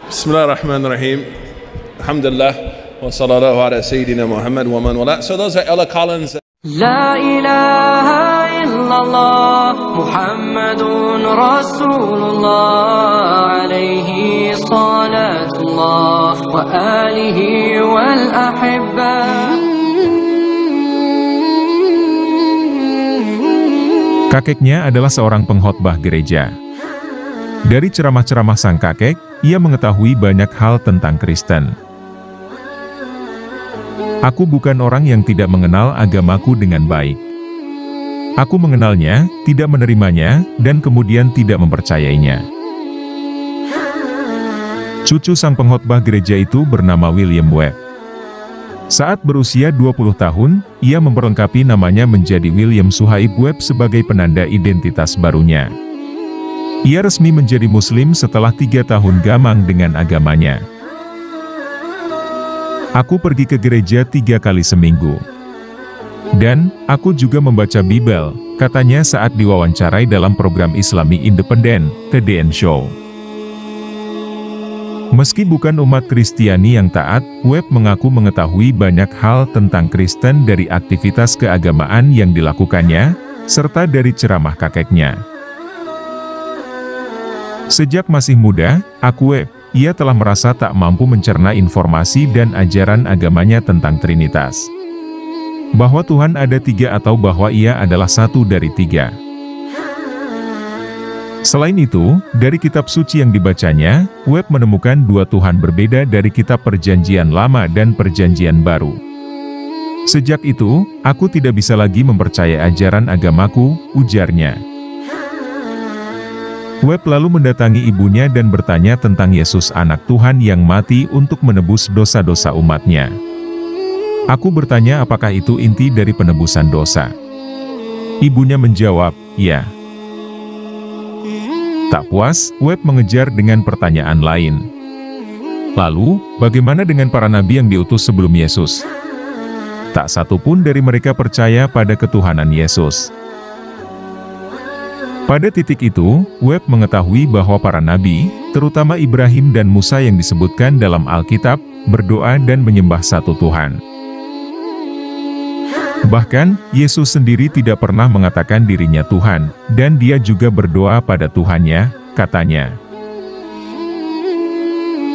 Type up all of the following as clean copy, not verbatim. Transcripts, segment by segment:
Bismillahirrahmanirrahim. Alhamdulillah wa sallallahu ala Sayyidina Muhammad wa man wala. So those are Ella Collins. La ilaha illallah Muhammadun Rasulullah alayhi salatullah wa alihi wal ahibbah. Kakeknya adalah seorang pengkhotbah gereja. Dari ceramah-ceramah sang kakek, ia mengetahui banyak hal tentang Kristen. Aku bukan orang yang tidak mengenal agamaku dengan baik. Aku mengenalnya, tidak menerimanya, dan kemudian tidak mempercayainya. Cucu sang pengkhotbah gereja itu bernama William Webb. Saat berusia 20 tahun, ia memperlengkapi namanya menjadi William Suhaib Webb sebagai penanda identitas barunya. Ia resmi menjadi Muslim setelah 3 tahun gamang dengan agamanya. Aku pergi ke gereja 3 kali seminggu. Dan, aku juga membaca Bible, katanya saat diwawancarai dalam program Islami Independen, TDN Show. Meski bukan umat Kristiani yang taat, Webb mengaku mengetahui banyak hal tentang Kristen dari aktivitas keagamaan yang dilakukannya, serta dari ceramah kakeknya. Sejak masih muda, Webb, ia telah merasa tak mampu mencerna informasi dan ajaran agamanya tentang Trinitas. Bahwa Tuhan ada 3 atau bahwa ia adalah satu dari 3. Selain itu, dari kitab suci yang dibacanya, Webb menemukan 2 Tuhan berbeda dari kitab Perjanjian Lama dan Perjanjian Baru. Sejak itu, aku tidak bisa lagi mempercayai ajaran agamaku, ujarnya. Webb lalu mendatangi ibunya dan bertanya tentang Yesus anak Tuhan yang mati untuk menebus dosa-dosa umatnya. Aku bertanya apakah itu inti dari penebusan dosa. Ibunya menjawab, ya. Tak puas, Webb mengejar dengan pertanyaan lain. Lalu, bagaimana dengan para nabi yang diutus sebelum Yesus? Tak satu pun dari mereka percaya pada ketuhanan Yesus. Pada titik itu, Webb mengetahui bahwa para nabi, terutama Ibrahim dan Musa yang disebutkan dalam Alkitab, berdoa dan menyembah satu Tuhan. Bahkan, Yesus sendiri tidak pernah mengatakan dirinya Tuhan, dan dia juga berdoa pada Tuhannya, katanya.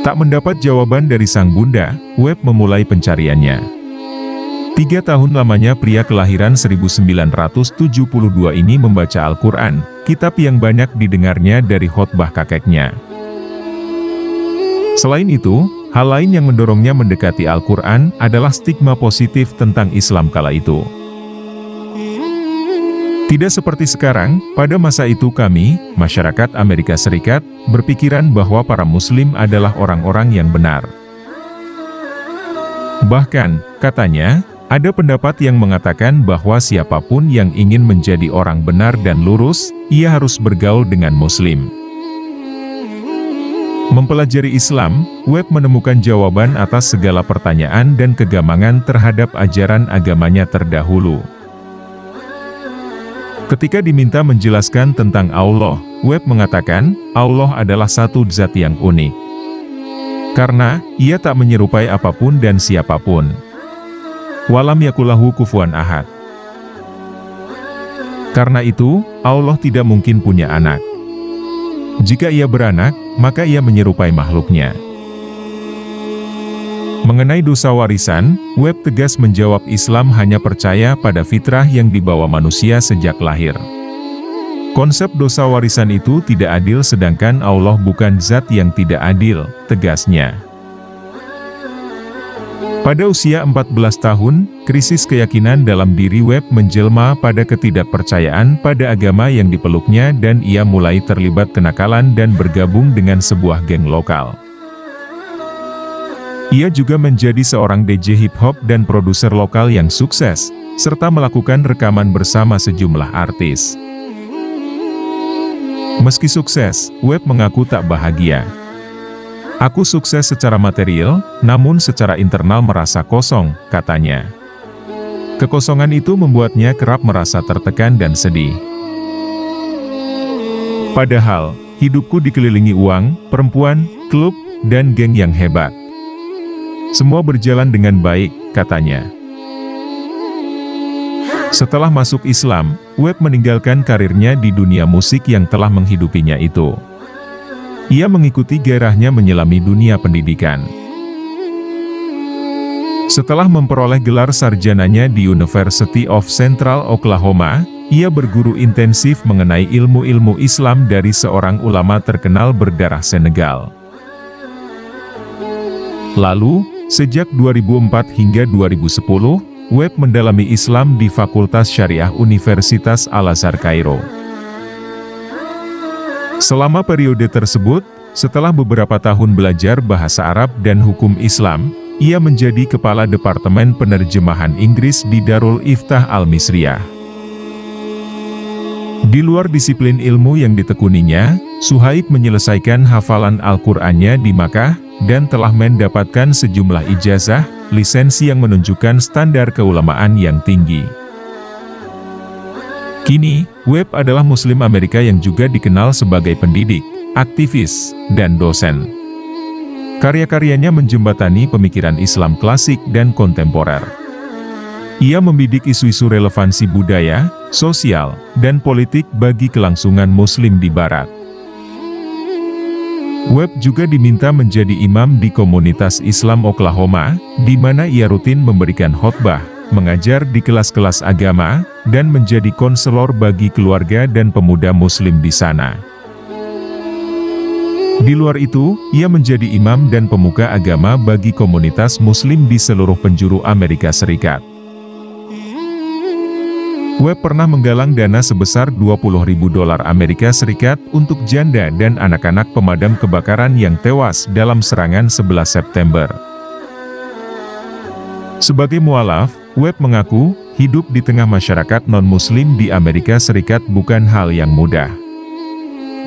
Tak mendapat jawaban dari sang bunda, Webb memulai pencariannya. 3 tahun lamanya pria kelahiran 1972 ini membaca Al-Quran, kitab yang banyak didengarnya dari khotbah kakeknya. Selain itu, hal lain yang mendorongnya mendekati Al-Quran adalah stigma positif tentang Islam kala itu. Tidak seperti sekarang, pada masa itu kami, masyarakat Amerika Serikat, berpikiran bahwa para Muslim adalah orang-orang yang benar. Bahkan, katanya, ada pendapat yang mengatakan bahwa siapapun yang ingin menjadi orang benar dan lurus, ia harus bergaul dengan Muslim. Mempelajari Islam, Webb menemukan jawaban atas segala pertanyaan dan kegamangan terhadap ajaran agamanya terdahulu. Ketika diminta menjelaskan tentang Allah, Webb mengatakan, Allah adalah satu zat yang unik. Karena, ia tak menyerupai apapun dan siapapun. Walam yakulahu kufuwan ahad. Karena itu, Allah tidak mungkin punya anak. Jika ia beranak, maka ia menyerupai makhluknya. Mengenai dosa warisan, Webb tegas menjawab Islam hanya percaya pada fitrah yang dibawa manusia sejak lahir. Konsep dosa warisan itu tidak adil sedangkan Allah bukan zat yang tidak adil, tegasnya. Pada usia 14 tahun, krisis keyakinan dalam diri Webb menjelma pada ketidakpercayaan pada agama yang dipeluknya dan ia mulai terlibat kenakalan dan bergabung dengan sebuah geng lokal. Ia juga menjadi seorang DJ hip-hop dan produser lokal yang sukses, serta melakukan rekaman bersama sejumlah artis. Meski sukses, Webb mengaku tak bahagia. Aku sukses secara material, namun secara internal merasa kosong, katanya. Kekosongan itu membuatnya kerap merasa tertekan dan sedih. Padahal, hidupku dikelilingi uang, perempuan, klub, dan geng yang hebat. Semua berjalan dengan baik, katanya. Setelah masuk Islam, Webb meninggalkan karirnya di dunia musik yang telah menghidupinya itu. Ia mengikuti gairahnya menyelami dunia pendidikan. Setelah memperoleh gelar sarjananya di University of Central Oklahoma, ia berguru intensif mengenai ilmu-ilmu Islam dari seorang ulama terkenal berdarah Senegal. Lalu, sejak 2004 hingga 2010, Webb mendalami Islam di Fakultas Syariah Universitas Al-Azhar Kairo. Selama periode tersebut, setelah beberapa tahun belajar bahasa Arab dan hukum Islam, ia menjadi Kepala Departemen Penerjemahan Inggris di Darul Iftah Al-Misriyah. Di luar disiplin ilmu yang ditekuninya, Suhaib menyelesaikan hafalan Al-Qur'annya di Makkah, dan telah mendapatkan sejumlah ijazah, lisensi yang menunjukkan standar keulamaan yang tinggi. Kini, Webb adalah Muslim Amerika yang juga dikenal sebagai pendidik, aktivis, dan dosen. Karya-karyanya menjembatani pemikiran Islam klasik dan kontemporer. Ia membidik isu-isu relevansi budaya, sosial, dan politik bagi kelangsungan Muslim di Barat. Webb juga diminta menjadi imam di komunitas Islam Oklahoma, di mana ia rutin memberikan khotbah, mengajar di kelas-kelas agama, dan menjadi konselor bagi keluarga dan pemuda Muslim di sana. Di luar itu, ia menjadi imam dan pemuka agama bagi komunitas Muslim di seluruh penjuru Amerika Serikat. Webb pernah menggalang dana sebesar $20.000 Amerika Serikat untuk janda dan anak-anak pemadam kebakaran yang tewas dalam serangan 11 September. Sebagai mualaf, Webb mengaku, hidup di tengah masyarakat non-Muslim di Amerika Serikat bukan hal yang mudah.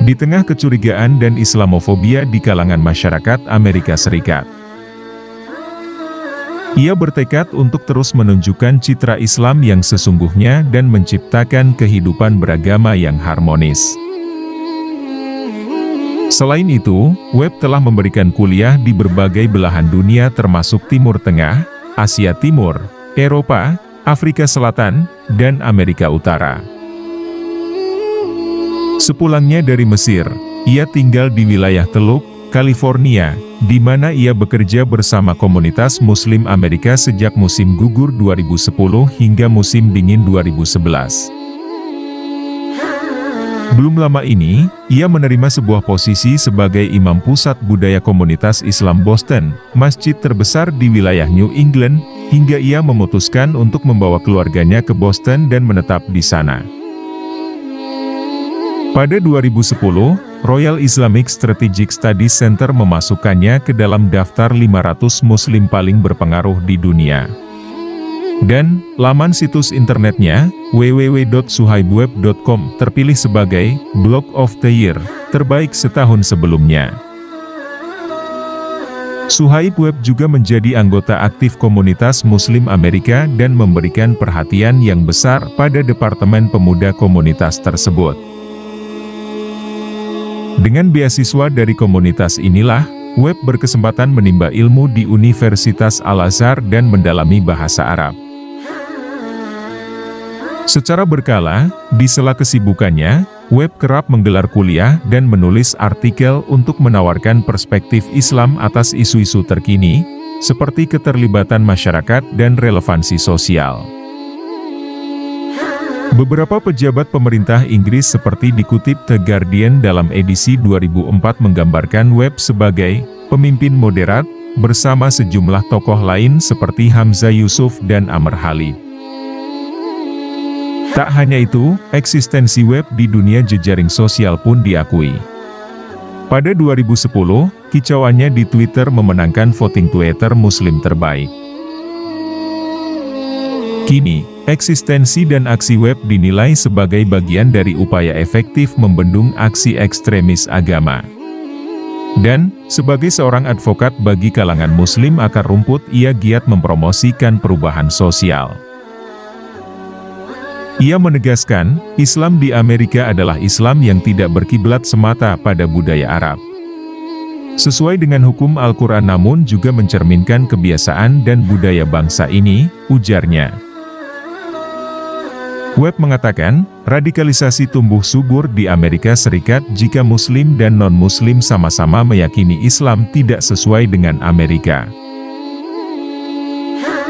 Di tengah kecurigaan dan Islamofobia di kalangan masyarakat Amerika Serikat, ia bertekad untuk terus menunjukkan citra Islam yang sesungguhnya dan menciptakan kehidupan beragama yang harmonis. Selain itu, Webb telah memberikan kuliah di berbagai belahan dunia termasuk Timur Tengah, Asia Timur, Eropa, Afrika Selatan, dan Amerika Utara. Sepulangnya dari Mesir, ia tinggal di wilayah Teluk, California, di mana ia bekerja bersama komunitas Muslim Amerika sejak musim gugur 2010 hingga musim dingin 2011. Belum lama ini, ia menerima sebuah posisi sebagai imam pusat budaya komunitas Islam Boston, masjid terbesar di wilayah New England, hingga ia memutuskan untuk membawa keluarganya ke Boston dan menetap di sana. Pada 2010, Royal Islamic Strategic Studies Center memasukkannya ke dalam daftar 500 Muslim paling berpengaruh di dunia. Dan, laman situs internetnya, www.suhaibwebb.com terpilih sebagai Blog of the Year, terbaik setahun sebelumnya. Suhaib Webb juga menjadi anggota aktif komunitas Muslim Amerika dan memberikan perhatian yang besar pada Departemen Pemuda komunitas tersebut. Dengan beasiswa dari komunitas inilah, Webb berkesempatan menimba ilmu di Universitas Al-Azhar dan mendalami bahasa Arab. Secara berkala, di sela kesibukannya, Webb kerap menggelar kuliah dan menulis artikel untuk menawarkan perspektif Islam atas isu-isu terkini, seperti keterlibatan masyarakat dan relevansi sosial. Beberapa pejabat pemerintah Inggris seperti dikutip The Guardian dalam edisi 2004 menggambarkan Webb sebagai pemimpin moderat, bersama sejumlah tokoh lain seperti Hamzah Yusuf dan Amr Khalid. Tak hanya itu, eksistensi Webb di dunia jejaring sosial pun diakui. Pada 2010, kicauannya di Twitter memenangkan voting Twitter Muslim terbaik. Kini, eksistensi dan aksi Webb dinilai sebagai bagian dari upaya efektif membendung aksi ekstremis agama. Dan, sebagai seorang advokat bagi kalangan Muslim akar rumput, ia giat mempromosikan perubahan sosial. Ia menegaskan, Islam di Amerika adalah Islam yang tidak berkiblat semata pada budaya Arab. Sesuai dengan hukum Al-Quran namun juga mencerminkan kebiasaan dan budaya bangsa ini, ujarnya. Webb mengatakan, radikalisasi tumbuh subur di Amerika Serikat jika Muslim dan non-Muslim sama-sama meyakini Islam tidak sesuai dengan Amerika.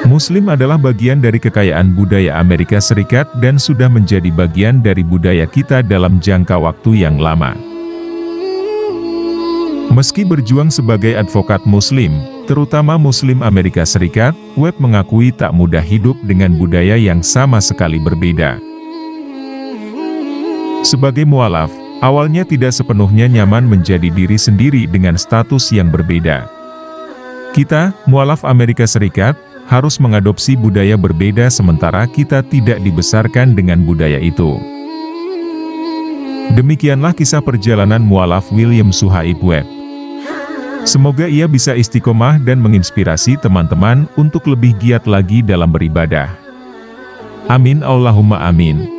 Muslim adalah bagian dari kekayaan budaya Amerika Serikat dan sudah menjadi bagian dari budaya kita dalam jangka waktu yang lama. Meski berjuang sebagai advokat Muslim, terutama Muslim Amerika Serikat, Webb mengakui tak mudah hidup dengan budaya yang sama sekali berbeda. Sebagai mualaf, awalnya tidak sepenuhnya nyaman menjadi diri sendiri dengan status yang berbeda. Kita, mualaf Amerika Serikat, harus mengadopsi budaya berbeda sementara kita tidak dibesarkan dengan budaya itu. Demikianlah kisah perjalanan mualaf William Suhaib Webb. Semoga ia bisa istiqomah dan menginspirasi teman-teman untuk lebih giat lagi dalam beribadah. Amin Allahumma amin.